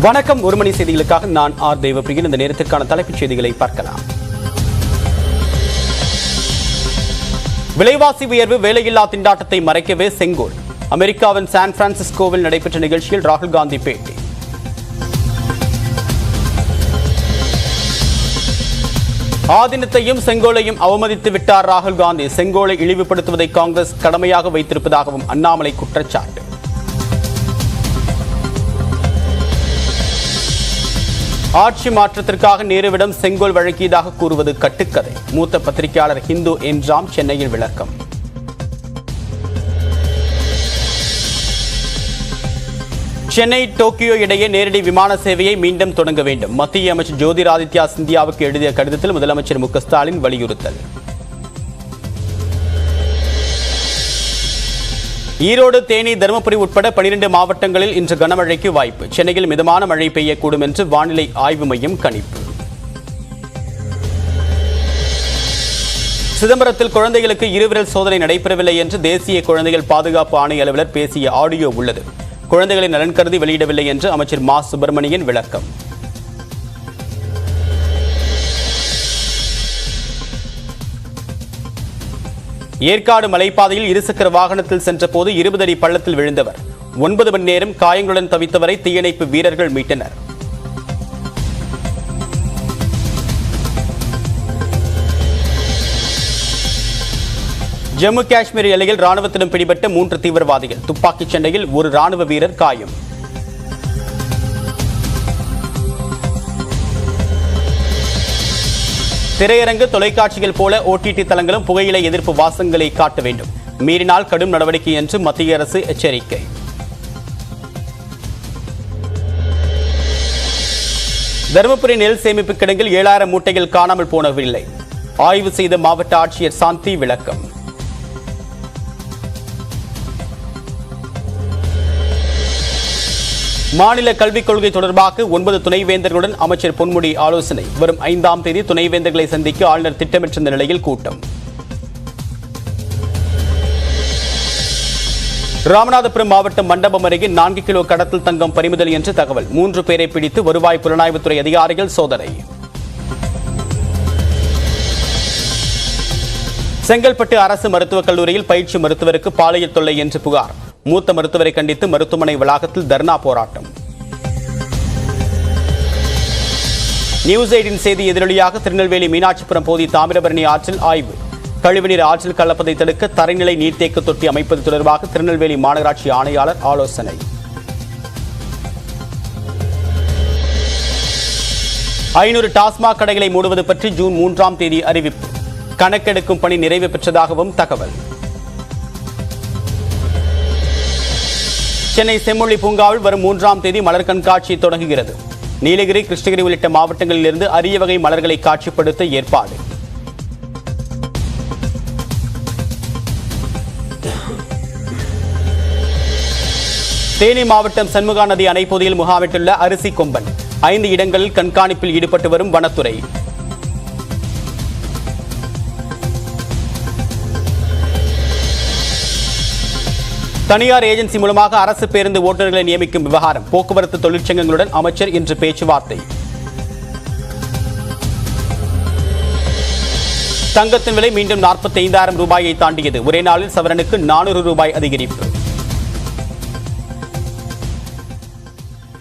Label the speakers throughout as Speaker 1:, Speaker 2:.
Speaker 1: வணக்கம். ஒரு மணி செய்திகளுக்காக நான் ஆர் தேவப்பிரியன். இந்த நேரத்திற்கான தலைப்புச் செய்திகளை பார்க்கலாம். விலைவாசி உயர்வு வேலையில்லா திண்டாட்டத்தை மறைக்கவே செங்கோல். அமெரிக்காவின் சான் பிரான்சிஸ்கோவில் நடைபெற்ற நிகழ்ச்சியில் ராகுல் காந்தி பேட்டி. ஆதீனத்தையும் செங்கோலையும் அவமதித்து விட்டார் ராகுல் காந்தி. செங்கோலை இழிவுபடுத்துவதை காங்கிரஸ் கடமையாக வைத்திருப்பதாகவும் அண்ணாமலை குற்றச்சாட்டு. ஆட்சி மாற்றத்திற்காக நேருவிடம் செங்கோல் வழங்கியதாக கூறுவது கட்டுக்கதை. மூத்த பத்திரிகையாளர் ஹிந்து என்றாம் சென்னையில் விளக்கம். சென்னை டோக்கியோ இடையே நேரடி விமான சேவையை மீண்டும் தொடங்க வேண்டும். மத்திய அமைச்சர் ஜோதிராதித்யா சிந்தியாவுக்கு எழுதிய கடிதத்தில் முதலமைச்சர் மு.க. ஸ்டாலின் வலியுறுத்தல். ஈரோடு, தேனி, தருமபுரி உட்பட 12 மாவட்டங்களில் இன்று கனமழைக்கு வாய்ப்பு. சென்னையில் மிதமான மழை பெய்யக்கூடும் என்று வானிலை ஆய்வு மையம் கணிப்பு. சிதம்பரத்தில் குழந்தைகளுக்கு இருவிரல் சோதனை நடைபெறவில்லை என்று தேசிய குழந்தைகள் பாதுகாப்பு ஆணைய அலுவலர் பேசிய ஆடியோ உள்ளது. குழந்தைகளின் நலன் கருதி வெளியிடவில்லை என்று அமைச்சர் மா. சுப்பிரமணியன் விளக்கம். ஏற்காடு மலைப்பாதையில் இருசக்கர வாகனத்தில் சென்றபோது 20 அடி பள்ளத்தில் விழுந்தவர் 9 மணி நேரம் காயங்களுடன் தவித்தவரை தீயணைப்பு வீரர்கள் மீட்டனர். ஜம்மு காஷ்மீர் எல்லையில் ராணுவத்திடம் பிடிபட்ட 3 தீவிரவாதிகள். துப்பாக்கிச் சண்டையில் ஒரு ராணுவ வீரர் காயம். திரையரங்கு, தொலைக்காட்சிகள் போல ஓடிடி தளங்களும் புகையிலை எதிர்ப்பு வாசகங்களை காட்ட வேண்டும். மீறினால் கடும் நடவடிக்கை என்று மத்திய அரசு எச்சரிக்கை. தருமபுரி நெல் சேமிப்பு கிடங்கில் 7000 மூட்டைகள் காணாமல் போனவில்லை. ஆய்வு செய்த மாவட்ட ஆட்சியர் சாந்தி விளக்கம். மாநில கல்விக் கொள்கை தொடர்பாக 9 துணைவேந்தர்களுடன் அமைச்சர் பொன்முடி ஆலோசனை. வரும் 5ஆம் தேதி துணைவேந்தர்களை சந்திக்க ஆளுநர் திட்டமிட்டிருந்த நிலையில் கூட்டம். ராமநாதபுரம் மாவட்டம் மண்டபம் அருகே 4 கிலோ கடத்தல் தங்கம் பறிமுதல் என்று தகவல். 3 பேரை பிடித்து வருவாய் புலனாய்வுத்துறை அதிகாரிகள் சோதனை. செங்கல்பட்டு அரசு மருத்துவக் கல்லூரியில் பயிற்சி மருத்துவருக்கு பாலியல் தொல்லை என்று புகார். மூத்த மருத்துவரை கண்டித்து மருத்துவமனை வளாகத்தில் தர்ணா போராட்டம். நியூஸ் 8 செய்தி எதிரொலியாக திருநெல்வேலி மீனாட்சிபுரம் போதி தாமிரபரணி ஆற்றில் ஆய்வு. கழிவுநீர் ஆற்றில் கலப்பதை தடுக்க தரைநிலை நீர்த்தேக்க தொட்டி அமைப்பது தொடர்பாக திருநெல்வேலி மாநகராட்சி ஆணையாளர் ஆலோசனை. ஐநூறு டாஸ்மாக் கடைகளை மூடுவது பற்றி ஜூன் 3ஆம் தேதி அறிவிப்பு. கணக்கெடுக்கும் பணி நிறைவு பெற்றதாகவும் தகவல். சென்னை செம்மொழி பூங்காவில் வரும் 3ஆம் தேதி மலர் கண்காட்சி தொடங்குகிறது. நீலகிரி, கிருஷ்ணகிரி உள்ளிட்ட மாவட்டங்களில் இருந்து அரிய வகை மலர்களை காட்சிப்படுத்த ஏற்பாடு. தேனி மாவட்டம் சண்முகா நதி அணை பகுதியில் முகாமிட்டுள்ள அரிசி கொம்பன் 5 இடங்களில் கண்காணிப்பில் ஈடுபட்டு வரும் வனத்துறை. தனியார் ஏஜென்சி மூலமாக அரசு பேருந்து ஓட்டுநர்களை நியமிக்கும் விவகாரம். போக்குவரத்து தொழிற்சங்கங்களுடன் அமைச்சர் இன்று பேச்சுவார்த்தை. தங்கத்தின் விலை மீண்டும் 45,000 ரூபாயை தாண்டியது. ஒரே நாளில் சவரனுக்கு 400 ரூபாய் அதிகரிப்பு.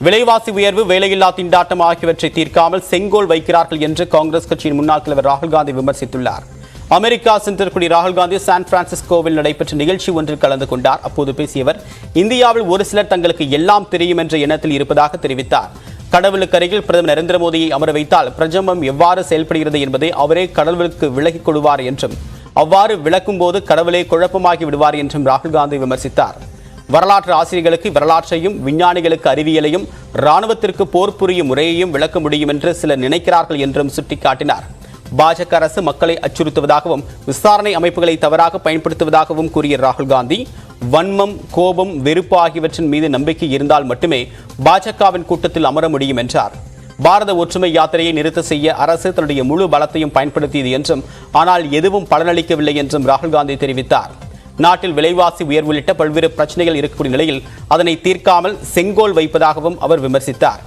Speaker 1: விலைவாசி உயர்வு, வேலையில்லா திண்டாட்டம் ஆகியவற்றை தீர்க்காமல் செங்கோல் வைக்கிறார்கள் என்று காங்கிரஸ் கட்சியின் முன்னாள் தலைவர் ராகுல் காந்தி விமர்சித்துள்ளார். அமெரிக்கா சென்றிருக்கூடிய ராகுல் காந்தி சான் பிரான்சிஸ்கோவில் நடைபெற்ற நிகழ்ச்சி ஒன்றில் கலந்து கொண்டார். அப்போது பேசியவர், இந்தியாவில் ஒரு சிலர் தங்களுக்கு எல்லாம் தெரியும் என்ற எண்ணத்தில் இருப்பதாக தெரிவித்தார். கடவுளுக்கு அருகில் பிரதமர் நரேந்திர மோடியை அமர வைத்தால் பிரஜம்பம் எவ்வாறு செயல்படுகிறது என்பதை அவரே கடவுளுக்கு விலகிக் கொள்வார் என்றும், அவ்வாறு விளக்கும் போது கடவுளே குழப்பமாகி விடுவார் என்றும் ராகுல் காந்தி விமர்சித்தார். வரலாற்று ஆசிரியர்களுக்கு வரலாற்றையும், விஞ்ஞானிகளுக்கு அறிவியலையும், இராணுவத்திற்கு போர் புரியும் முறையையும் விளக்க முடியும் என்று சிலர் நினைக்கிறார்கள் என்றும் சுட்டிக்காட்டினார். பாஜக அரசு மக்களை அச்சுறுத்துவதாகவும் விசாரணை அமைப்புகளை தவறாக பயன்படுத்துவதாகவும் கூறிய ராகுல் காந்தி, வன்மம், கோபம், வெறுப்பு ஆகியவற்றின் மீது நம்பிக்கை இருந்தால் மட்டுமே பாஜகவின் கூட்டத்தில் அமர முடியும் என்றார். பாரத ஒற்றுமை யாத்திரையை நிறுத்த செய்ய அரசு தன்னுடைய முழு பலத்தையும் பயன்படுத்தியது என்றும், ஆனால் எதுவும் பலனளிக்கவில்லை என்றும் ராகுல் காந்தி தெரிவித்தார். நாட்டில் விலைவாசி உயர்வு உள்ளிட்ட பல்வேறு பிரச்சனைகள் இருக்கக்கூடிய நிலையில் அதனை தீர்க்காமல் செங்கோல் வைப்பதாகவும் அவர் விமர்சித்தார்.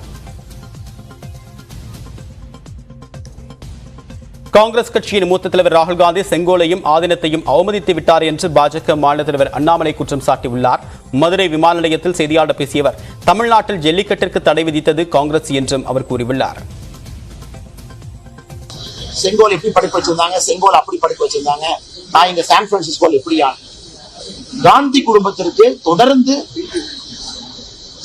Speaker 1: காங்கிரஸ் கட்சியின் மூத்த தலைவர் ராகுல் காந்தி செங்கோலையும் ஆதீனத்தையும் அவமதித்து விட்டார் என்று பாஜக மாநில தலைவர் அண்ணாமலை குற்றம் சாட்டியுள்ளார். மதுரை விமான நிலையத்தில் செய்தியாளர் பேசிய அவர், தமிழ்நாட்டில் ஜல்லிக்கட்டிற்கு தடை விதித்தது காங்கிரஸ் என்றும் அவர் கூறியுள்ளார்.
Speaker 2: செங்கோல் எப்படி படிப்பு வச்சிருந்தாங்க, செங்கோல் அப்படி படிப்பு வச்சிருந்தாங்க, நான் இங்க சான் பிரான்சிஸ்கோல் எப்படியா? காந்தி குடும்பத்திற்கு தொடர்ந்து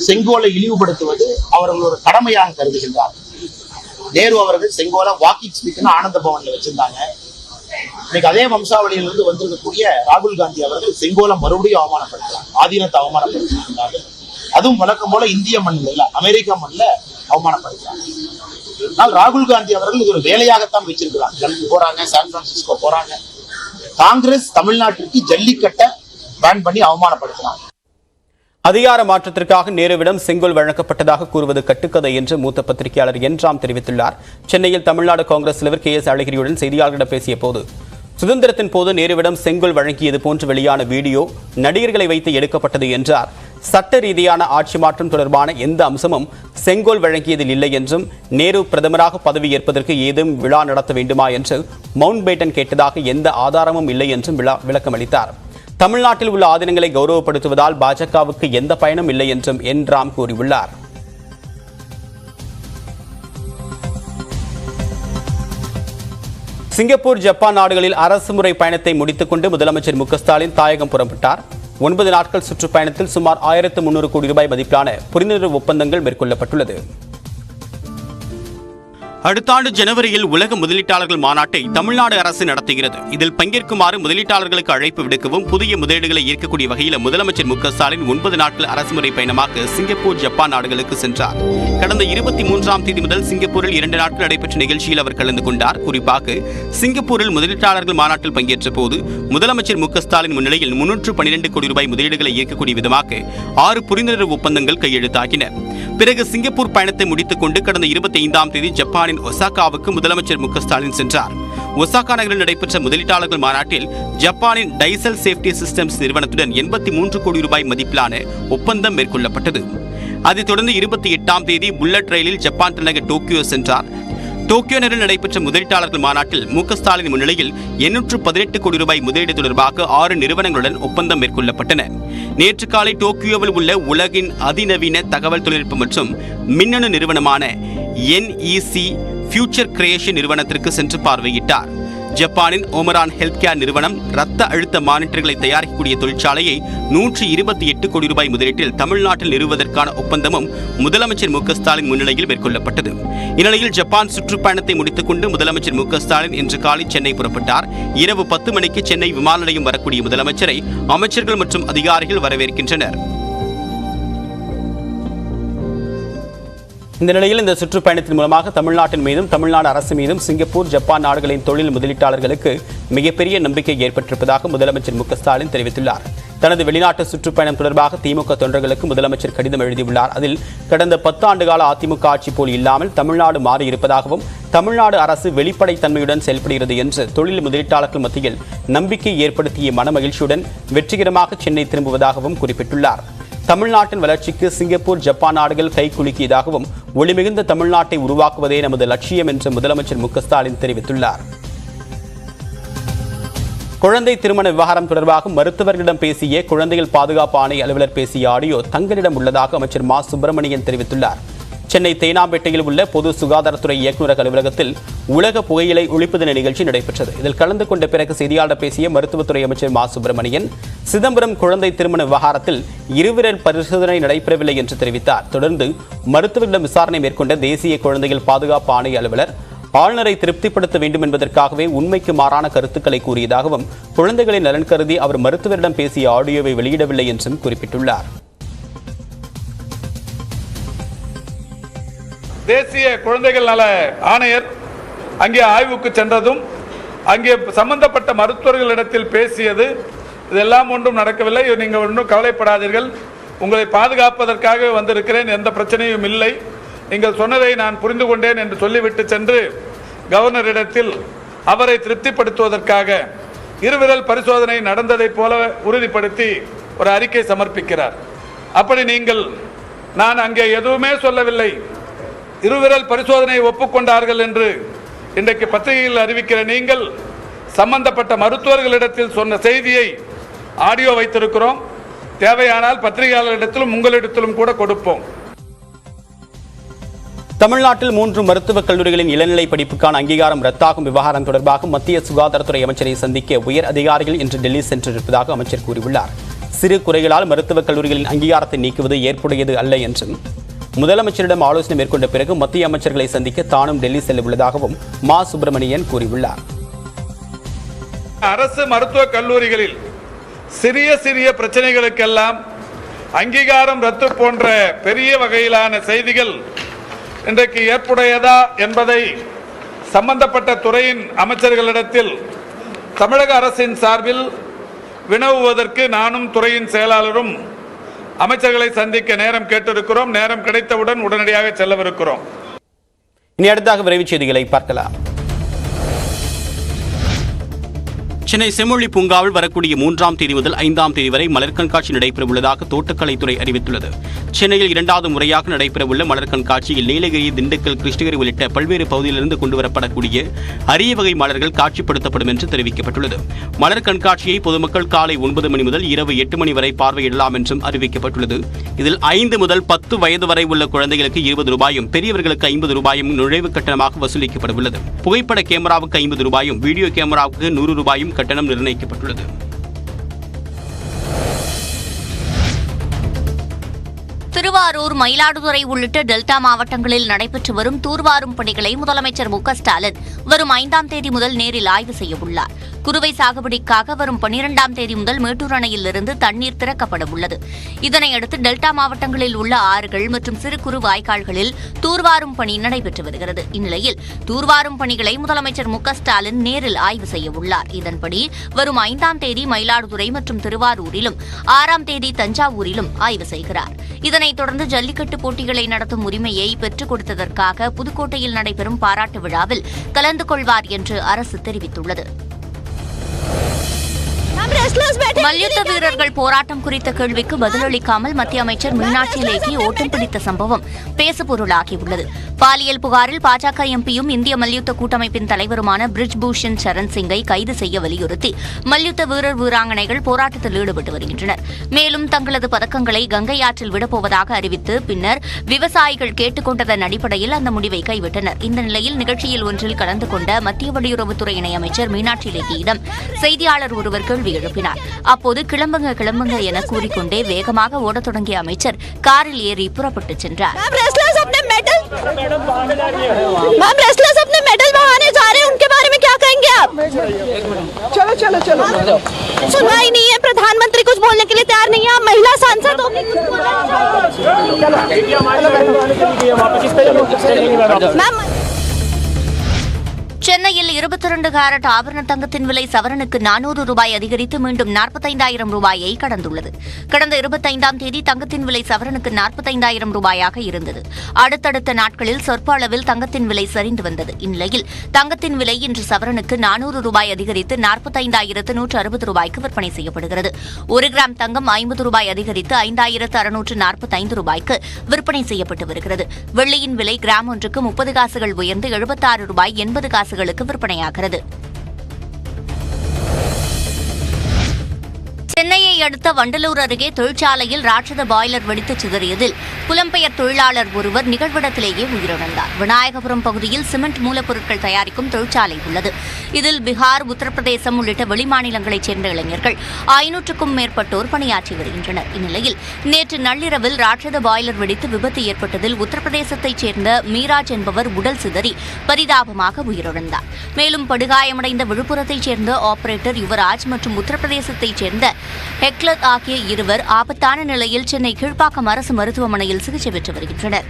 Speaker 2: செங்கோலை இழிவுபடுத்துவது அவர்களோட கடமையாக கருதுகின்றார். நேரு அவர்கள் செங்கோலை வாக்கிங் ஸ்பீக்கர்னு ஆனந்த பவன்ல வச்சிருந்தாங்க. இன்னைக்கு அதே வம்சாவளியிலிருந்து வந்திருக்கக்கூடிய ராகுல் காந்தி அவர்கள் செங்கோலை மறுபடியும் அவமானப்படுத்துறாங்க, ஆதீனத்தை அவமானப்படுத்துகிறார்கள். அதுவும் வழக்கம் போல இந்திய மண்ணில் இல்ல, அமெரிக்கா மண்ணில் அவமானப்படுத்துறாங்க. ஆனால் ராகுல் காந்தி அவர்கள் இது ஒரு வேலையாகத்தான் வச்சிருக்கிறாங்க. டெல்லி போறாங்க, சான் பிரான்சிஸ்கோ போறாங்க. காங்கிரஸ் தமிழ்நாட்டிற்கு ஜல்லிக்கட்டை பேன் பண்ணி அவமானப்படுத்துறாங்க.
Speaker 1: அதிகார மாற்றத்திற்காக நேருவிடம் செங்கோல் வழங்கப்பட்டதாக கூறுவது கட்டுக்கதை என்று மூத்த பத்திரிகையாளர் என் ராம் தெரிவித்துள்ளார். சென்னையில் தமிழ்நாடு காங்கிரஸ் தலைவர் KS அழகிரியுடன் செய்தியாளர்களிடம் பேசிய போது, சுதந்திரத்தின் போது நேருவிடம் செங்கோல் வழங்கியது போன்று வெளியான வீடியோ நடிகர்களை வைத்து எடுக்கப்பட்டது என்றார். சட்ட ரீதியான ஆட்சி மாற்றம் தொடர்பான எந்த அம்சமும் செங்கோல் வழங்கியதில் இல்லை என்றும், நேரு பிரதமராக பதவி ஏற்பதற்கு ஏதும் விழா நடத்த வேண்டுமா என்று மவுண்ட் பேட்டன் கேட்டதாக எந்த ஆதாரமும் இல்லை என்றும் விளக்கமளித்தார். தமிழ்நாட்டில் உள்ள ஆதீனங்களை கௌரவப்படுத்துவதால் பாஜகவுக்கு எந்த பயனும் இல்லை என்றும் என் ராம் கூறியுள்ளார். சிங்கப்பூர், ஜப்பான் நாடுகளில் அரசுமுறை பயணத்தை முடித்துக் கொண்டு முதலமைச்சர் மு.க.ஸ்டாலின் தாயகம் புறப்பட்டார். 9 நாட்கள் சுற்றுப்பயணத்தில் சுமார் 1300 கோடி ரூபாய் மதிப்பிலான புரிந்துணர்வு ஒப்பந்தங்கள் மேற்கொள்ளப்பட்டுள்ளது. அடுத்த ஆண்டு ஜனவரியில் உலக முதலீட்டாளர்கள் மாநாட்டை தமிழ்நாடு அரசு நடத்துகிறது. இதில் பங்கேற்குமாறு முதலீட்டாளர்களுக்கு அழைப்பு விடுக்கவும் புதிய முதலீடுகளை ஈர்க்கக்கூடிய வகையில் முதலமைச்சர் மு.க.ஸ்டாலின் 9 நாட்கள் அரசுமுறை பயணமாக சிங்கப்பூர், ஜப்பான் நாடுகளுக்கு சென்றார். கடந்த 23ஆம் தேதி முதல் சிங்கப்பூரில் 2 நாட்கள் நடைபெற்ற நிகழ்ச்சியில் அவர் கலந்து கொண்டார். குறிப்பாக சிங்கப்பூரில் முதலீட்டாளர்கள் மாநாட்டில் பங்கேற்ற போது முதலமைச்சர் மு.க.ஸ்டாலின் முன்னிலையில் 312 கோடி ரூபாய் முதலீடுகளை ஈர்க்கக்கூடிய விதமாக 6 புரிந்துணர்வு ஒப்பந்தங்கள் கையெழுத்தாகின. பிறகு சிங்கப்பூர் பயணத்தை முடித்துக் கொண்டு கடந்த 25ஆம் தேதி ஜப்பானின் ஒசாகாவுக்கு முதலமைச்சர் மு.க.ஸ்டாலின் சென்றார். ஒசாகா நகரில் நடைபெற்ற முதலீட்டாளர்கள் மாநாட்டில் ஜப்பானின் டைசல் சேஃப்டி சிஸ்டம்ஸ் நிறுவனத்துடன் 83 கோடி ரூபாய் மதிப்பிலான ஒப்பந்தம் மேற்கொள்ளப்பட்டது. அதைத் தொடர்ந்து 28ஆம் தேதி புல்லட் ரயிலில் ஜப்பான் தலைநகர் டோக்கியோ சென்றார். டோக்கியோ நகரில் நடைபெற்ற முதலீட்டாளர்கள் மாநாட்டில் மு.க.ஸ்டாலின் முன்னிலையில் 818 கோடி ரூபாய் முதலீடு தொடர்பாக 6 நிறுவனங்களுடன் ஒப்பந்தம் மேற்கொள்ளப்பட்டன. நேற்று காலை டோக்கியோவில் உள்ள உலகின் அதிநவீன தகவல் தொழில்நுட்ப மற்றும் மின்னணு நிறுவனமான NEC ஃபியூச்சர் கிரியேஷன் நிறுவனத்திற்கு சென்று பார்வையிட்டார். ஜப்பானின் ஓமரான் ஹெல்த் கேர் நிறுவனம் இரத்த அழுத்த மானிட்டர்களை தயாரிக்கக்கூடிய தொழிற்சாலையை 128 கோடி ரூபாய் முதலீட்டில் தமிழ்நாட்டில் நிறுவுவதற்கான ஒப்பந்தமும் முதலமைச்சர் மு.க.ஸ்டாலின் முன்னிலையில் மேற்கொள்ளப்பட்டது. இந்நிலையில் ஜப்பான் சுற்றுப்பயணத்தை முடித்துக் கொண்டு முதலமைச்சர் மு.க.ஸ்டாலின் இன்று காலை சென்னை புறப்பட்டார். இரவு 10 மணிக்கு சென்னை விமான நிலையம் வரக்கூடிய முதலமைச்சரை அமைச்சர்கள் மற்றும் அதிகாரிகள் வரவேற்கின்றனர். இந்த நிலையில் இந்த சுற்றுப்பயணத்தின் மூலமாக தமிழ்நாட்டின் மீதும் தமிழ்நாடு அரசு மீதும் சிங்கப்பூர், ஜப்பான் நாடுகளின் தொழில் முதலீட்டாளர்களுக்கு மிகப்பெரிய நம்பிக்கை ஏற்பட்டிருப்பதாக முதலமைச்சர் மு.க.ஸ்டாலின் தெரிவித்துள்ளார். தனது வெளிநாட்டு சுற்றுப்பயணம் தொடர்பாக திமுக தொண்டர்களுக்கு முதலமைச்சர் கடிதம் எழுதியுள்ளார். அதில் கடந்த 10 ஆண்டுகால அதிமுக ஆட்சி போல் இல்லாமல் தமிழ்நாடு மாறியிருப்பதாகவும், தமிழ்நாடு அரசு வெளிப்படைத்தன்மையுடன் செயல்படுகிறது என்று தொழில் முதலீட்டாளர்கள் மத்தியில் நம்பிக்கை ஏற்படுத்திய மனமகிழ்ச்சியுடன் வெற்றிகரமாக சென்னை திரும்புவதாகவும் குறிப்பிட்டுள்ளார். தமிழ்நாட்டின் வளர்ச்சிக்கு சிங்கப்பூர், ஜப்பான் நாடுகள் கைகுலுக்கியதாகவும், ஒளிமிகுந்த தமிழ்நாட்டை உருவாக்குவதே நமது லட்சியம் என்று முதலமைச்சர் மு.க.ஸ்டாலின் தெரிவித்துள்ளார். குழந்தை திருமண விவகாரம் தொடர்பாக மருத்துவர்களிடம் பேசிய குழந்தைகள் பாதுகாப்பு ஆணைய அலுவலர் பேசிய ஆடியோ தங்களிடம் உள்ளதாக அமைச்சர் மா. சுப்பிரமணியன் தெரிவித்துள்ளார். சென்னை தேனாம்பேட்டையில் உள்ள பொது சுகாதாரத்துறை இயக்குநரக அலுவலகத்தில் உலக புகையிலை ஒழிப்பு தின நிகழ்ச்சி நடைபெற்றது. இதில் கலந்து கொண்ட பிறகு செய்தியாளர் பேசிய மருத்துவத்துறை அமைச்சர் மா. சுப்பிரமணியன், சிதம்பரம் குழந்தை திருமண விவகாரத்தில் இருவிரல் பரிசோதனை நடைபெறவில்லை என்று தெரிவித்தார். தொடர்ந்து மருத்துவரிடம் விசாரணை மேற்கொண்ட தேசிய குழந்தைகள் பாதுகாப்பு ஆணைய அலுவலர், ஆளுநரை திருப்திப்படுத்த வேண்டும் என்பதற்காகவே உண்மைக்கு மாறான கருத்துக்களை கூறியதாகவும், குழந்தைகளின் நலன் கருதி அவர் மருத்துவரிடம் பேசிய ஆடியோவை வெளியிடவில்லை என்றும் குறிப்பிட்டுள்ளார்.
Speaker 3: தேசிய குழந்தைகள் நல ஆணையர் அங்கே ஆய்வுக்கு சென்றதும் அங்கே சம்பந்தப்பட்ட மருத்துவர்களிடத்தில் பேசியது இதெல்லாம் ஒன்றும் நடக்கவில்லை. நீங்கள் ஒன்றும் கவலைப்படாதீர்கள், உங்களை பாதுகாப்பதற்காக வந்திருக்கிறேன், எந்த பிரச்சனையும் இல்லை, நீங்கள் சொன்னதை நான் புரிந்து கொண்டேன் என்று சொல்லிவிட்டு சென்று கவர்னரிடத்தில் அவரை திருப்திப்படுத்துவதற்காக இருவிரல் பரிசோதனை நடந்ததைப் போல உறுதிப்படுத்தி ஒரு அறிக்கை சமர்ப்பிக்கிறார். அப்படி நீங்கள், நான் அங்கே எதுவுமே சொல்லவில்லை, இருவிரல் பரிசோதனையை ஒப்புக்கொண்டார்கள் என்று இன்றைக்கு பத்திரிகையில் அறிவிக்கிற நீங்கள் சம்பந்தப்பட்ட மருத்துவர்களிடத்தில் சொன்ன செய்தியை ஆடியோ வைத்திருக்கிறோம். தேவையானால் பத்திரிகையாளர்களிடத்திலும் உங்களிடத்திலும் கூட கொடுப்போம்.
Speaker 1: தமிழ்நாட்டில் 3 மருத்துவக் கல்லூரிகளின் இளநிலை படிப்புக்கான அங்கீகாரம் ரத்தாகும் விவகாரம் தொடர்பாக மத்திய சுகாதாரத்துறை அமைச்சரை சந்திக்க உயர் அதிகாரிகள் இன்று டெல்லி சென்றிருப்பதாக அமைச்சர் கூறியுள்ளார். சிறு குறைகளால் மருத்துவக் கல்லூரிகளின் அங்கீகாரத்தை நீக்குவது ஏற்புடையது அல்ல என்றும் முதலமைச்சரிடம் ஆலோசனை மேற்கொண்ட பிறகு மத்திய அமைச்சர்களை சந்திக்க தானும் டெல்லி செல்ல உள்ளதாகவும் மா சுப்பிரமணியன் கூறியுள்ளார்.
Speaker 3: அரசு மருத்துவக் கல்லூரிகளில் சிறிய சிறிய பிரச்சனைகளுக்கெல்லாம் அங்கீகாரம் ரத்து போன்ற பெரிய வகையிலான செய்திகள் இன்றைக்கு ஏற்புடையதா என்பதை சம்பந்தப்பட்ட துறையின் அமைச்சர்களிடத்தில் தமிழக அரசின் சார்பில் வினவுவதற்கு நானும் துறையின் செயலாளரும் அமைச்சர்களை சந்திக்க நேரம் கேட்டிருக்கிறோம். நேரம் கிடைத்தவுடன் உடனடியாக செல்லவிருக்கிறோம்.
Speaker 1: இனி அடுத்தாக விரைவுச் செய்திகளை பார்க்கலாம். சென்னை செம்மொழி பூங்காவில் வரக்கூடிய 3ஆம் தேதி முதல் 5ஆம் தேதி வரை மலர் கண்காட்சி நடைபெறவுள்ளதாக தோட்டக்கலைத்துறை அறிவித்துள்ளது. சென்னையில் 2வது முறையாக நடைபெறவுள்ள மலர் கண்காட்சியில் நீலகிரி, திண்டுக்கல், கிருஷ்ணகிரி உள்ளிட்ட பல்வேறு பகுதியிலிருந்து கொண்டுவரப்படக்கூடிய அரிய வகை மலர்கள் காட்சிப்படுத்தப்படும் என்று தெரிவிக்கப்பட்டுள்ளது. மலர் கண்காட்சியை பொதுமக்கள் காலை 9 மணி முதல் இரவு 8 மணி வரை பார்வையிடலாம் என்றும் அறிவிக்கப்பட்டுள்ளது. இதில் 5 முதல் 10 வயது வரை உள்ள குழந்தைகளுக்கு 20 ரூபாயும், பெரியவர்களுக்கு 50 ரூபாயும் நுழைவு கட்டணமாக வசூலிக்கப்பட உள்ளது. புகைப்பட கேமராவுக்கு 50 ரூபாயும், வீடியோ கேமராவுக்கு 100 ரூபாயும் கட்டணம் நிர்ணயிக்கப்பட்டுள்ளது.
Speaker 4: திருவாரூர், மயிலாடுதுறை உள்ளிட்ட டெல்டா மாவட்டங்களில் நடைபெற்று வரும் தூர்வாரும் பணிகளை முதலமைச்சர் மு.க. ஸ்டாலின் வரும் 5ஆம் தேதி முதல் நேரில் ஆய்வு செய்யவுள்ளார். குறுவை சாகுபடிக்காக வரும் 12ஆம் தேதி முதல் மேட்டூர் அணையிலிருந்து தண்ணீர் திறக்கப்பட உள்ளது. இதனையடுத்து டெல்டா மாவட்டங்களில் உள்ள ஆறுகள் மற்றும் சிறு குறு வாய்க்கால்களில் தூர்வாரும் பணி நடைபெற்று வருகிறது. இந்நிலையில் தூர்வாரும் பணிகளை முதலமைச்சர் மு.க. ஸ்டாலின் நேரில் ஆய்வு செய்யவுள்ளார். இதன்படி வரும் 5ஆம் தேதி மயிலாடுதுறை மற்றும் திருவாரூரிலும் 6ஆம் தேதி தஞ்சாவூரிலும் ஆய்வு செய்கிறார். இதனைத் தொடர்ந்து ஜல்லிக்கட்டு போட்டிகளை நடத்தும் உரிமையை பெற்றுக் கொடுத்ததற்காக புதுக்கோட்டையில் நடைபெறும் பாராட்டு விழாவில் கலந்து கொள்வார் என்று அரசு தெரிவித்துள்ளது. மல்யுத்த வீரர்கள் போராட்டம் குறித்த கேள்விக்கு பதிலளிக்காமல் மத்திய அமைச்சர் மீனாட்சி லேக்கி ஓட்டம் பிடித்த சம்பவம் பேசுபொருளாகியுள்ளது. பாலியல் புகாரில் பாஜக எம்பியும் இந்திய மல்யுத்த கூட்டமைப்பின் தலைவருமான பிரிஜ் பூஷன் சரண் சிங்கை கைது செய்ய வலியுறுத்தி மல்யுத்த வீரர் வீராங்கனைகள் போராட்டத்தில் ஈடுபட்டு வருகின்றனர். மேலும் தங்களது பதக்கங்களை கங்கை ஆற்றில் விடப்போவதாக அறிவித்து பின்னர் விவசாயிகள் கேட்டுக் கொண்டதன் அடிப்படையில் அந்த முடிவை கைவிட்டனர். இந்த நிலையில் நிகழ்ச்சியில் ஒன்றில் கலந்து கொண்ட மத்திய வெளியுறவுத்துறை இணையமைச்சர் மீனாட்சி லேக்கியிடம் செய்தியாளர் ஒருவர் கேள்வி எழுப்பினார். அப்போது கிளம்புங்க என கூறிக்கொண்டே வேகமாக ஓடத் தொடங்கிய அமைச்சர் காரில் ஏறி புறப்பட்டுச் சென்றார்.
Speaker 5: सुनवाई नहीं है, प्रधानमंत्री कुछ बोलने के लिए तैयार नहीं है, महिला सांसद
Speaker 4: சென்னையில் 22 கேரட் ஆபரண தங்கத்தின் விலை சவரனுக்கு 400 ரூபாய் அதிகரித்து மீண்டும் 45,000 ரூபாயை கடந்துள்ளது. கடந்த 25ஆம் தேதி தங்கத்தின் விலை சவரனுக்கு 45,000 ரூபாயாக இருந்தது. அடுத்தடுத்த நாட்களில் சொற்ப அளவில் தங்கத்தின் விலை சரிந்து வந்தது. இந்நிலையில் தங்கத்தின் விலை இன்று சவரனுக்கு 400 ரூபாய் அதிகரித்து 45,160 ரூபாய்க்கு விற்பனை செய்யப்படுகிறது. 1 கிராம் தங்கம் 50 ரூபாய் அதிகரித்து 5,645 ரூபாய்க்கு விற்பனை செய்யப்பட்டு வருகிறது. வெள்ளியின் விலை கிராம் ஒன்றுக்கு 30 காசுகள் உயர்ந்து 76 ரூபாய் 80 காசுகளுக்கு விற்பனையாகிறது. சென்னையை அடுத்த வண்டலூர் அருகே தொழிற்சாலையில் ராட்சத பாய்லர் வெடித்து சிதறியதில் புலம்பெயர் தொழிலாளர் ஒருவர் நிகழ்விடத்திலேயே உயிரிழந்தார். விநாயகபுரம் பகுதியில் சிமெண்ட் மூலப்பொருட்கள் தயாரிக்கும் தொழிற்சாலை உள்ளது. இதில் பீகார், உத்தரப்பிரதேசம் உள்ளிட்ட வெளிமாநிலங்களைச் சேர்ந்த இளைஞர்கள் 500க்கும் மேற்பட்டோர் பணியாற்றி வருகின்றனர். இந்நிலையில் நேற்று நள்ளிரவில் ராட்சத பாய்லர் வெடித்து விபத்து ஏற்பட்டதில் உத்தரப்பிரதேசத்தைச் சேர்ந்த மீராஜ் என்பவர் உடல் சிதறி பரிதாபமாக உயிரிழந்தார். மேலும் படுகாயமடைந்த விழுப்புரத்தைச் சேர்ந்த ஆபரேட்டர் யுவராஜ் மற்றும் உத்தரப்பிரதேசத்தைச் சேர்ந்த ஹெக்லத் ஆகிய இருவர் ஆபத்தான நிலையில் சென்னை கீழ்ப்பாக்கம் அரசு மருத்துவமனையில் சிகிச்சை பெற்று வருகின்றனர்.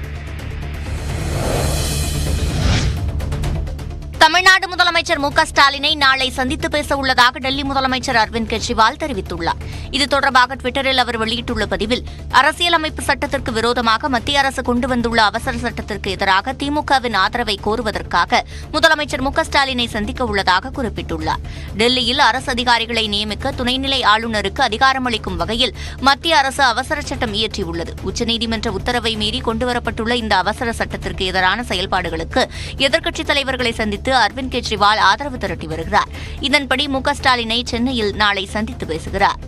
Speaker 4: தமிழ்நாடு முதலமைச்சர் மு.க. ஸ்டாலினை நாளை சந்தித்து பேச உள்ளதாக டெல்லி முதலமைச்சர் அரவிந்த் கெஜ்ரிவால் தெரிவித்துள்ளார். இது தொடர்பாக டுவிட்டரில் அவர் வெளியிட்டுள்ள பதிவில், அரசியலமைப்பு சட்டத்திற்கு விரோதமாக மத்திய அரசு கொண்டு வந்துள்ள அவசர சட்டத்திற்கு எதிராக திமுகவின் ஆதரவை கோருவதற்காக முதலமைச்சர் மு.க. ஸ்டாலினை சந்திக்க உள்ளதாக குறிப்பிட்டுள்ளார். டெல்லியில் அரசு அதிகாரிகளை நியமிக்க துணைநிலை ஆளுநருக்கு அதிகாரம் அளிக்கும் வகையில் மத்திய அரசு அவசர சட்டம் இயற்றியுள்ளது. உச்சநீதிமன்ற உத்தரவை மீறி கொண்டுவரப்பட்டுள்ள இந்த அவசர சட்டத்திற்கு எதிரான செயல்பாடுகளுக்கு எதிர்க்கட்சித் தலைவர்களை சந்தித்து அரவிந்த் கெஜ்ரிவால் ஆதரவு திரட்டி வருகிறார். இதன்படி மு.க. ஸ்டாலினை சென்னையில் நாளை சந்தித்து பேசுகிறார்.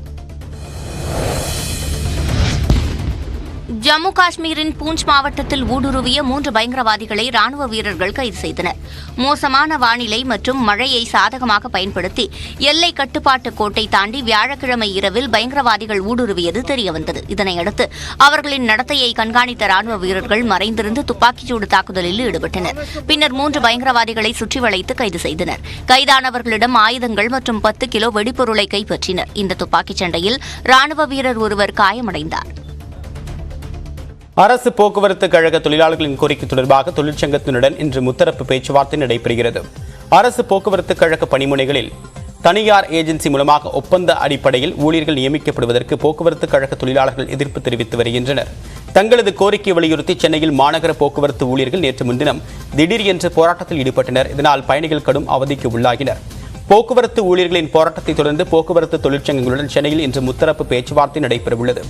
Speaker 4: ஜம்மு காஷ்மீரின் பூஞ்ச் மாவட்டத்தில் ஊடுருவிய 3 பயங்கரவாதிகளை ராணுவ வீரர்கள் கைது செய்தனர். மோசமான வானிலை மற்றும் மழையை சாதகமாக பயன்படுத்தி எல்லை கட்டுப்பாட்டு கோட்டை தாண்டி வியாழக்கிழமை இரவில் பயங்கரவாதிகள் ஊடுருவியது தெரியவந்தது. இதனையடுத்து அவர்களின் நடத்தையை கண்காணித்த ராணுவ வீரர்கள் மறைந்திருந்து துப்பாக்கிச்சூடு தாக்குதலில் ஈடுபட்டனர். பின்னர் 3 பயங்கரவாதிகளை சுற்றி வளைத்து கைது செய்தனர். கைதானவர்களிடம் ஆயுதங்கள் மற்றும் 10 கிலோ வெடிபொருளை கைப்பற்றினர். இந்த துப்பாக்கிச் சண்டையில் ராணுவ வீரர் ஒருவர் காயமடைந்தார்.
Speaker 1: அரசு போக்குவரத்து கழக தொழிலாளர்களின் கோரிக்கை தொடர்பாக தொழிற்சங்கத்தினுடன் இன்று முத்தரப்பு பேச்சுவார்த்தை நடைபெறுகிறது. அரசு போக்குவரத்து கழக பணிமுனைகளில் தனியார் ஏஜென்சி மூலமாக ஒப்பந்த அடிப்படையில் ஊழியர்கள் நியமிக்கப்படுவதற்கு போக்குவரத்து கழக தொழிலாளர்கள் எதிர்ப்பு தெரிவித்து வருகின்றனர். தங்களது கோரிக்கையை வலியுறுத்தி சென்னையில் மாநகர போக்குவரத்து ஊழியர்கள் நேற்று முன்தினம் திடீர் என்று போராட்டத்தில் ஈடுபட்டனர். இதனால் பயணிகள் கடும் அவதிக்கு உள்ளாகினர். போக்குவரத்து ஊழியர்களின் போராட்டத்தை தொடர்ந்து போக்குவரத்து தொழிற்சங்கங்களுடன் சென்னையில் இன்று முத்தரப்பு பேச்சுவார்த்தை நடைபெறவுள்ளது.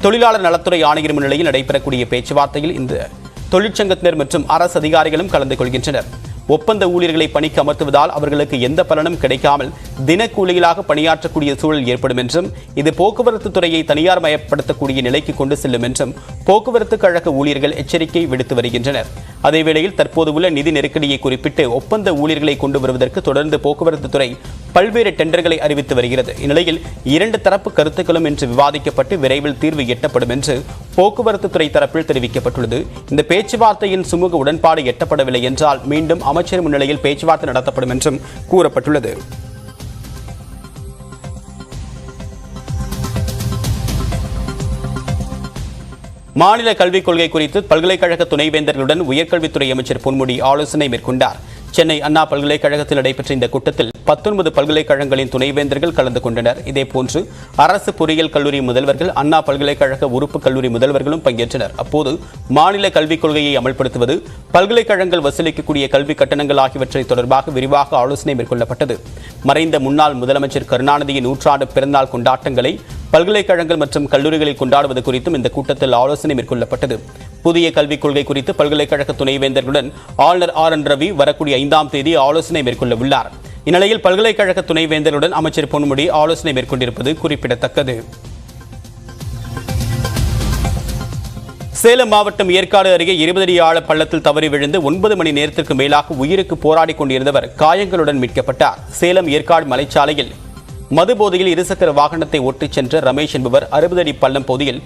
Speaker 1: தொழிலாளர் நலத்துறை ஆணையர் முன்னிலையில் நடைபெறக்கூடிய பேச்சுவார்த்தையில் இந்த தொழிற்சங்கத்தினர் மற்றும் அரசு அதிகாரிகளும் கலந்து கொள்கின்றனர். ஒப்பந்த ஊழியர்களை பணிக்கு அமர்த்துவதால் அவர்களுக்கு எந்த பலனும் கிடைக்காமல் தினக்கூலிகளாக பணியாற்றக்கூடிய சூழல் ஏற்படும் என்றும் இது போக்குவரத்து துறையை தனியார் மயப்படுத்தக்கூடிய நிலைக்கு கொண்டு செல்லும் என்றும் போக்குவரத்து கழக ஊழியர்கள் எச்சரிக்கை விடுத்து வருகின்றனர். அதேவேளையில் தற்போது உள்ள நிதி நெருக்கடியை குறிப்பிட்டு ஒப்பந்த ஊழியர்களை கொண்டு வருவதற்கு தொடர்ந்து போக்குவரத்து துறை பல்வேறு டெண்டர்களை அறிவித்து வருகிறது. இந்நிலையில் 2 தரப்பு கருத்துக்களும் இன்று விவாதிக்கப்பட்டு விரைவில் தீர்வு எட்டப்படும் என்று போக்குவரத்து துறை தரப்பில் தெரிவிக்கப்பட்டுள்ளது. இந்த பேச்சுவார்த்தையின் சுமூக உடன்பாடு எட்டப்படவில்லை என்றால் மீண்டும் அமைச்சர் முன்னிலையில் பேச்சுவார்த்தை நடத்தப்படும் என்றும் கூறப்பட்டுள்ளது. மாநில கல்விக் கொள்கை குறித்து பல்கலைக்கழக துணைவேந்தர்களுடன் உயர்கல்வித்துறை அமைச்சர் பொன்முடி ஆலோசனை மேற்கொண்டார். சென்னை அண்ணா பல்கலைக்கழகத்தில் நடைபெற்ற இந்த கூட்டத்தில் 19 பல்கலைக்கழகங்களின் துணைவேந்தர்கள் கலந்து கொண்டனர். இதேபோன்று அரசு பொறியியல் கல்லூரி முதல்வர்கள், அண்ணா பல்கலைக்கழக உறுப்பு கல்லூரி முதல்வர்களும் பங்கேற்றனர். அப்போது மாநில கல்விக் கொள்கையை அமல்படுத்துவது, பல்கலைக்கழகங்கள் வசூலிக்கக்கூடிய கல்வி கட்டணங்கள் ஆகியவற்றை தொடர்பாக விரிவாக ஆலோசனை மேற்கொள்ளப்பட்டது. மறைந்த முன்னாள் முதலமைச்சர் கருணாநிதியின் 100ஆண்டு பிறந்தநாள் கொண்டாட்டங்களை பல்கலைக்கழகங்கள் மற்றும் கல்லூரிகளில் கொண்டாடுவது குறித்தும் இந்த கூட்டத்தில் ஆலோசனை மேற்கொள்ளப்பட்டது. புதிய கல்விக் கொள்கை குறித்து பல்கலைக்கழக துணைவேந்தர்களுடன் ஆளுநர் RN ரவி வரக்கூடிய 5ஆம் தேதி ஆலோசனை மேற்கொள்ள உள்ளார். இந்நிலையில் பல்கலைக்கழக துணைவேந்தருடன் அமைச்சர் பொன்முடி ஆலோசனை மேற்கொண்டிருப்பது குறிப்பிடத்தக்கது. சேலம் மாவட்டம் ஏற்காடு அருகே 20 அடி ஆழ பள்ளத்தில் தவறி விழுந்து 9 மணி நேரத்திற்கு மேலாக உயிருக்கு போராடி கொண்டிருந்தவர் காயங்களுடன் மீட்கப்பட்டார். சேலம் ஏற்காடு மலைச்சாலையில் மதுபோதையில் இருசக்கர வாகனத்தை ஓட்டிச் சென்ற ரமேஷ் என்பவர் 60 அடி பள்ளம் பகுதியில்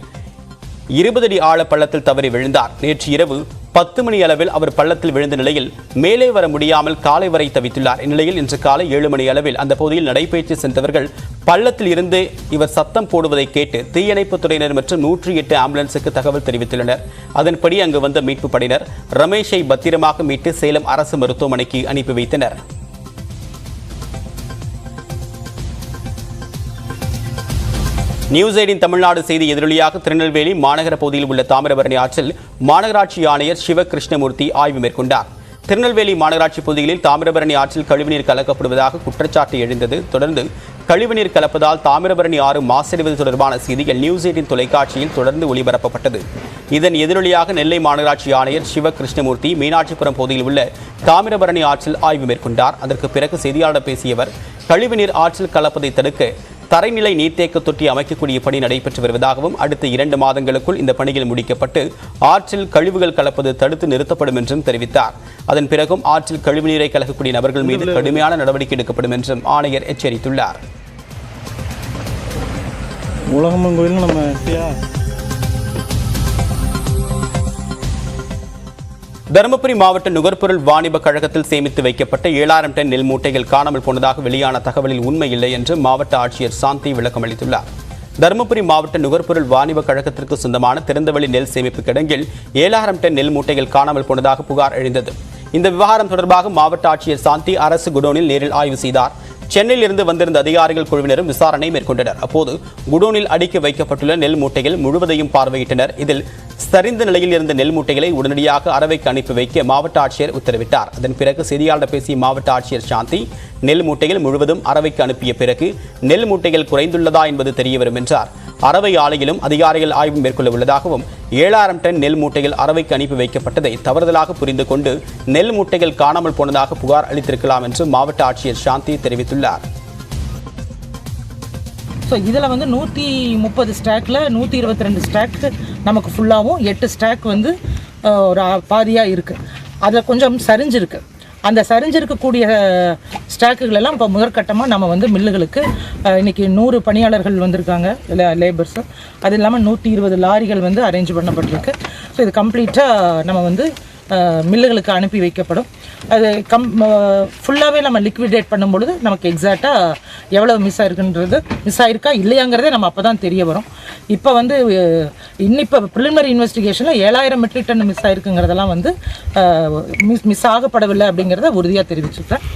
Speaker 1: 20 அடி ஆழ பள்ளத்தில் தவறி விழுந்தார். நேற்று இரவு 10 மணி அளவில் அவர் பள்ளத்தில் விழுந்த நிலையில் மேலே வர முடியாமல் காலை வரை தவித்துள்ளார். இந்நிலையில் இன்று காலை 7 மணி அளவில் அந்த பகுதியில் நடைபயிற்சி சென்றவர்கள் பள்ளத்தில் இருந்து இவர் சத்தம் போடுவதை கேட்டு தீயணைப்புத் துறையினர் மற்றும் 108 ஆம்புலன்ஸுக்கு தகவல் தெரிவித்துள்ளனர். அதன்படி அங்கு வந்த மீட்பு படையினர் ரமேஷை பத்திரமாக மீட்டு சேலம் அரசு மருத்துவமனைக்கு அனுப்பி வைத்தனர். நியூஸ் 18 தமிழ்நாடு செய்தி எதிரொலியாக திருநெல்வேலி மாநகர பகுதியில் உள்ள தாமிரபரணி ஆற்றில் மாநகராட்சி ஆணையர் சிவகிருஷ்ணமூர்த்தி ஆய்வு மேற்கொண்டார். திருநெல்வேலி மாநகராட்சி பகுதிகளில் தாமிரபரணி ஆற்றில் கழிவுநீர் கலக்கப்படுவதாக குற்றச்சாட்டு எழுந்தது. தொடர்ந்து கழிவுநீர் கலப்பதால் தாமிரபரணி ஆறு மாசடைவது தொடர்பான செய்திகள் நியூஸ் 18 தொலைக்காட்சியில் தொடர்ந்து ஒளிபரப்பப்பட்டது. இதன் எதிரொலியாக நெல்லை மாநகராட்சி ஆணையர் சிவகிருஷ்ணமூர்த்தி மீனாட்சிபுரம் பகுதியில் உள்ள தாமிரபரணி ஆற்றில் ஆய்வு மேற்கொண்டார். அதற்கு பிறகு செய்தியாளர் பேசிய அவர், கழிவுநீர் ஆற்றில் கலப்பதை தடுக்க தரைநிலை நீர்த்தேக்க தொட்டி அமைக்கக்கூடிய பணி நடைபெற்று வருவதாகவும் அடுத்த 2 மாதங்களுக்குள் இந்த பணிகள் முடிக்கப்பட்டு ஆற்றில் கழிவுகள் கலப்பது தடுத்து நிறுத்தப்படும் என்றும் தெரிவித்தார். அதன் பிறகும் ஆற்றில் கழிவுநீரை கலக்கக்கூடிய நபர்கள் மீது கடுமையான நடவடிக்கை எடுக்கப்படும் என்றும் ஆணையர் எச்சரித்துள்ளார். தருமபுரி மாவட்ட நுகர்பொருள் வாணிப கழகத்தில் சேமித்து வைக்கப்பட்ட 7000 டன் நெல் மூட்டைகள் காணாமல் போனதாக வெளியான தகவலில் உண்மை இல்லை என்று மாவட்ட ஆட்சியர் சாந்தி விளக்கம் அளித்துள்ளார். தருமபுரி மாவட்ட நுகர்பொருள் வாணிப கழகத்திற்கு சொந்தமான திறந்தவெளி நெல் சேமிப்பு கிடங்கில் 7000 டன் நெல் மூட்டைகள் காணாமல் போனதாக புகார் எழுந்தது. இந்த விவகாரம் தொடர்பாக மாவட்ட ஆட்சியர் சாந்தி அரசு குடோனில் நேரில் ஆய்வு செய்தார். சென்னையில் இருந்து வந்திருந்த அதிகாரிகள் குழுவினரும் விசாரணை மேற்கொண்டனர். அப்போது குடோனில் அடுக்கி வைக்கப்பட்டுள்ள நெல் மூட்டைகள் முழுவதையும் பார்வையிட்டனர். இதில் சரிந்த நிலையில் இருந்த நெல் மூட்டைகளை உடனடியாக அரவைக்கு அனுப்பி வைக்க மாவட்ட ஆட்சியர் உத்தரவிட்டார். அதன் பிறகு செய்தியாளர் பேசிய மாவட்ட ஆட்சியர் சாந்தி, நெல் மூட்டைகள் முழுவதும் அரவைக்கு அனுப்பிய பிறகு நெல் மூட்டைகள் குறைந்துள்ளதா என்பது தெரியவரும் என்றார். அரவை ஆலையிலும் அதிகாரிகள் ஆய்வு மேற்கொள்ள உள்ளதாகவும் 7000 டன் நெல் மூட்டைகள் அரவைக்கு அனுப்பி வைக்கப்பட்டதை தவறுதலாக புரிந்து கொண்டு நெல் மூட்டைகள் காணாமல் போனதாக புகார் அளித்திருக்கலாம் என்று மாவட்ட ஆட்சியர் சாந்தி தெரிவித்துள்ளார்.
Speaker 6: ஸோ இதில் வந்து 130 ஸ்டாக்கில் 122 ஸ்டாக் நமக்கு ஃபுல்லாகவும் 8 ஸ்டாக் வந்து ஒரு பாதியாக இருக்குது. அதில் கொஞ்சம் சரிஞ்சிருக்கு. அந்த சரிஞ்சிருக்கக்கூடிய ஸ்டாக்குகளெல்லாம் இப்போ முதற்கட்டமாக நம்ம வந்து மில்லுகளுக்கு இன்றைக்கி 100 பணியாளர்கள் வந்திருக்காங்க லேபர்ஸு. அது இல்லாமல் 120 லாரிகள் வந்து அரேஞ்ச் பண்ணப்பட்டிருக்கு. ஸோ இது கம்ப்ளீட்டாக நம்ம வந்து மில்லுகளுக்கு அனுப்பி வைக்கப்படும். அது ஃபுல்லாகவே நம்ம லிக்விடேட் பண்ணும்பொழுது நமக்கு எக்ஸாக்டாக எவ்வளோ மிஸ் ஆயிருக்கா இல்லையாங்கிறதே நம்ம அப்போ தான் தெரிய வரும். இப்போ வந்து இப்போ ப்ரிலிமினரி இன்வெஸ்டிகேஷனில் 7000 மெட்ரிக் டன் மிஸ் ஆயிருக்குங்கிறதெல்லாம் வந்து மிஸ் ஆகப்படவில்லை அப்படிங்கிறத உறுதியாக தெரிவிச்சுக்கிறேன்.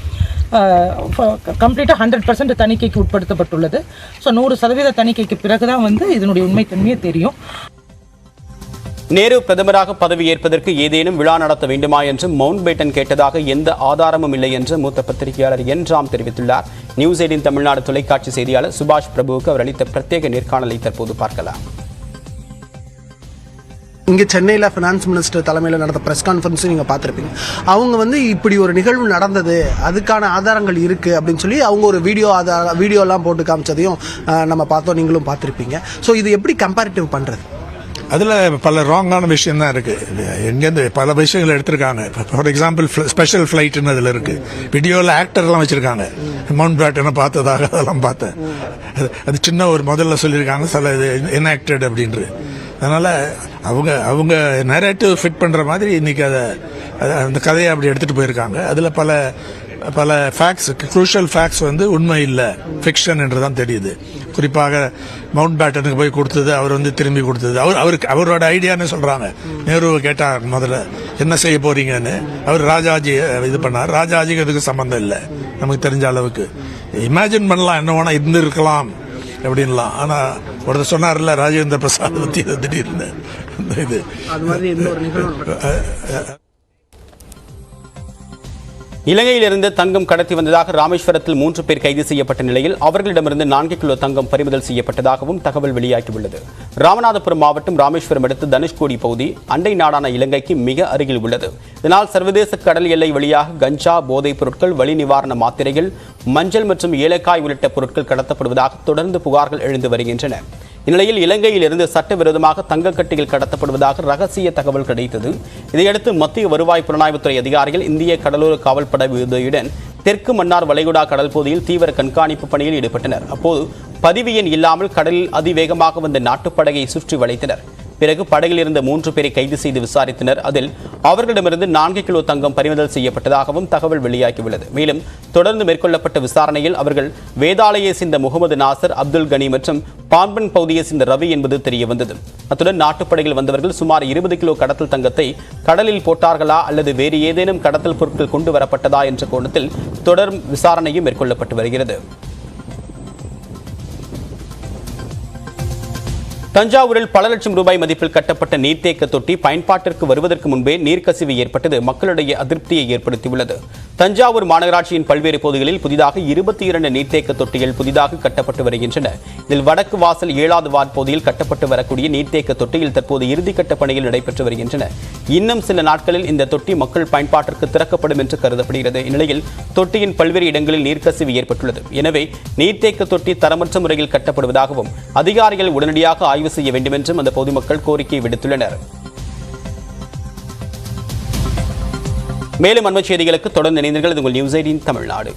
Speaker 6: கம்ப்ளீட்டாக 100% தணிக்கைக்கு உட்படுத்தப்பட்டுள்ளது. ஸோ 100% தணிக்கைக்கு பிறகு தான் வந்து இதனுடைய உண்மைத்தன்மையே தெரியும்.
Speaker 1: நேரு பிரதமராக பதவியேற்பதற்கு ஏதேனும் விழா நடத்த வேண்டுமா என்று மவுண்ட் பேட்டன் கேட்டதாக எந்த ஆதாரமும் இல்லை என்று மூத்த பத்திரிகையாளர் என் ராம் தெரிவித்துள்ளார். நியூஸ் 18 தமிழ்நாடு தொலைக்காட்சி செய்தியாளர் சுபாஷ் பிரபுவுக்கு அவர் அளித்த பிரத்யேக நேர்காணலை தற்போது பார்க்கலாம்.
Speaker 7: இங்கே சென்னையில் ஃபினான்ஸ் மினிஸ்டர் தலைமையில் நடந்த ப்ரெஸ் கான்ஃபரன்ஸும் நீங்கள் பார்த்துருப்பீங்க. அவங்க வந்து இப்படி ஒரு நிகழ்வு நடந்தது, அதுக்கான ஆதாரங்கள் இருக்குது அப்படின்னு சொல்லி அவங்க ஒரு வீடியோலாம் போட்டு காமிச்சதையும் நம்ம பார்த்தோம், நீங்களும் பார்த்துருப்பீங்க. ஸோ இது எப்படி கம்பேரிட்டிவ் பண்ணுறது?
Speaker 8: அதில் பல ராங்கான விஷயம் தான் இருக்குது. எங்கேருந்து பல விஷயங்கள் எடுத்திருக்காங்க. ஃபார் எக்ஸாம்பிள் ஸ்பெஷல் ஃப்ளைட்டுன்னு அதில் இருக்குது. வீடியோவில் ஆக்டர்லாம் வச்சுருக்காங்க. மவுண்ட் பேட்டனை பார்த்ததாக அதெல்லாம் பார்த்தேன். அது சின்ன ஒரு முதல்ல சொல்லியிருக்காங்க, சில இது இன்ஆக்டட் அப்படின்ட்டு. அதனால் அவங்க நரேட்டிவ் ஃபிட் பண்ணுற மாதிரி இன்றைக்கி அந்த கதையை அப்படி எடுத்துகிட்டு போயிருக்காங்க. அதில் பல ஃபேக்ட்ஸ், க்ரூஷியல் ஃபேக்ட்ஸ் வந்து உண்மை இல்லை, ஃபிக்ஷன் என்று தான் தெரியுது. குறிப்பாக மவுண்ட் பேட்டனுக்கு போய் கொடுத்தது, அவர் வந்து திரும்பி கொடுத்தது அவரோட ஐடியான்னு சொல்கிறாங்க. நேருவை கேட்டார் முதல்ல என்ன செய்ய போறீங்கன்னு. அவர் ராஜாஜி இது பண்ணார். ராஜாஜிக்கு அதுக்கு சம்மந்தம் இல்லை நமக்கு தெரிஞ்ச அளவுக்கு. இமேஜின் பண்ணலாம், என்ன வேணா இருந்திருக்கலாம் அப்படின்லாம். ஆனால் ஒருத்தர் சொன்னார்ல ராஜேந்திர பிரசாத் பற்றி திடீர்னு இது
Speaker 1: இலங்கையிலிருந்து தங்கம் கடத்தி வந்ததாக ராமேஸ்வரத்தில் 3 பேர் கைது செய்யப்பட்ட நிலையில் அவர்களிடமிருந்து 4 கிலோ தங்கம் பறிமுதல் செய்யப்பட்டதாகவும் தகவல் வெளியாகியுள்ளது. ராமநாதபுரம் மாவட்டம் ராமேஸ்வரம் அடுத்து தனுஷ்கோடி பகுதி அண்டை நாடான இலங்கைக்கு மிக அருகில் உள்ளது. இதனால் சர்வதேச கடல் எல்லை வழியாக கஞ்சா, போதைப் பொருட்கள், வலி நிவாரண மாத்திரைகள், மஞ்சள் மற்றும் ஏலக்காய் உள்ளிட்ட பொருட்கள் கடத்தப்படுவதாக தொடர்ந்து புகார்கள் எழுந்து வருகின்றன. இந்நிலையில் இலங்கையிலிருந்து சட்டவிரோதமாக தங்கக்கட்டிகள் கடத்தப்படுவதாக ரகசிய தகவல் கிடைத்தது. இதையடுத்து மத்திய வருவாய் புலனாய்வுத்துறை அதிகாரிகள் இந்திய கடலோர காவல்படை உதவியுடன் தெற்கு மன்னார் வளைகுடா கடல் பகுதியில் தீவிர கண்காணிப்பு பணியில் ஈடுபட்டனர். அப்போது பதிவு எண் இல்லாமல் கடலில் அதிவேகமாக வந்த நாட்டுப்படகை சுற்றி வளைத்தனர். பிறகு படகில் இருந்த 3 பேரை கைது செய்து விசாரித்தனர். அதில் அவர்களிடமிருந்து 4 கிலோ தங்கம் பறிமுதல் செய்யப்பட்டதாகவும் தகவல் வெளியாகியுள்ளது. மேலும் தொடர்ந்து மேற்கொள்ளப்பட்ட விசாரணையில் அவர்கள் வேதாளையை சேர்ந்த முகமது நாசர், அப்துல் கனி மற்றும் பாம்பன் பகுதியை சேர்ந்த ரவி என்பது தெரியவந்தது. அத்துடன் நாட்டுப்படகில் வந்தவர்கள் சுமார் 20 கிலோ கடத்தல் தங்கத்தை கடலில் போட்டார்களா அல்லது வேறு ஏதேனும் கடத்தல் பொருட்கள் கொண்டு வரப்பட்டதா என்ற கோணத்தில் தொடர் விசாரணையும் மேற்கொள்ளப்பட்டு வருகிறது. தஞ்சாவூரில் பல லட்சம் ரூபாய் மதிப்பில் கட்டப்பட்ட நீர்த்தேக்க தொட்டி பயன்பாட்டிற்கு வருவதற்கு முன்பே நீர்க்கசிவு ஏற்பட்டது மக்களிடையே அதிருப்தியை ஏற்படுத்தியுள்ளது. தஞ்சாவூர் மாநகராட்சியின் பல்வேறு பகுதிகளில் புதிதாக 22 நீர்த்தேக்க தொட்டிகள் புதிதாக கட்டப்பட்டு வருகின்றன. இதில் வடக்கு வாசல் 7வது வார்டு பகுதியில் கட்டப்பட்டு வரக்கூடிய நீர்த்தேக்க தொட்டியில் தற்போது இறுதிக்கட்ட பணிகள் நடைபெற்று வருகின்றன. இன்னும் சில நாட்களில் இந்த தொட்டி மக்கள் பயன்பாட்டிற்கு திறக்கப்படும் என்று கருதப்படுகிறது. இந்நிலையில் தொட்டியின் பல்வேறு இடங்களில் நீர்க்கசிவு ஏற்பட்டுள்ளது. எனவே நீர்த்தேக்க தொட்டி தரமற்ற முறையில் கட்டப்படுவதாகவும் அதிகாரிகள் உடனடியாக ஆய்வு செய்ய வேண்டும் என்றும் அந்த பொதுமக்கள் கோரிக்கை விடுத்துள்ளனர். மேலும் அண்மைச் செய்திகளுக்கு தொடர்ந்து இணைந்தீர்கள். இது உங்கள் நியூஸ் 18 தமிழ்நாடு.